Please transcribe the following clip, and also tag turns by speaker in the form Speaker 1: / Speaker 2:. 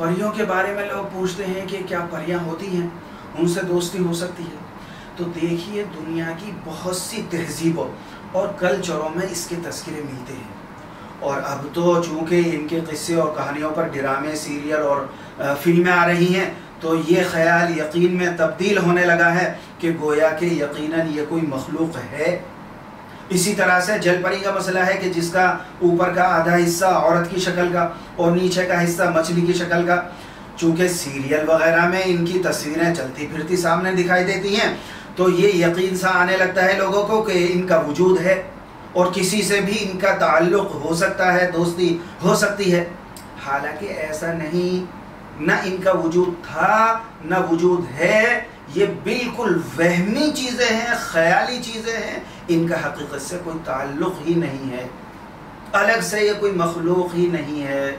Speaker 1: परियों के बारे में लोग पूछते हैं कि क्या परियां होती हैं, उनसे दोस्ती हो सकती है? तो देखिए, दुनिया की बहुत सी तहजीबों और कल्चरों में इसके तस्करे मिलते हैं। और अब तो चूँकि इनके किस्से और कहानियों पर ड्रामे, सीरियल और फिल्में आ रही हैं, तो ये ख्याल यकीन में तब्दील होने लगा है कि गोया कि यकीनन ये कोई मखलूक है। इसी तरह से जलपरी का मसला है कि जिसका ऊपर का आधा हिस्सा औरत की शक्ल का और नीचे का हिस्सा मछली की शक्ल का। चूँकि सीरियल वगैरह में इनकी तस्वीरें चलती फिरती सामने दिखाई देती हैं, तो ये यकीन सा आने लगता है लोगों को कि इनका वजूद है और किसी से भी इनका ताल्लुक़ हो सकता है, दोस्ती हो सकती है। हालांकि ऐसा नहीं, न इनका वजूद था न वजूद है। ये बिल्कुल वहमी चीज़ें हैं, ख्याली चीज़ें हैं, इनका हकीकत से कोई ताल्लुक़ ही नहीं है, अलग से ये कोई मखलूक ही नहीं है।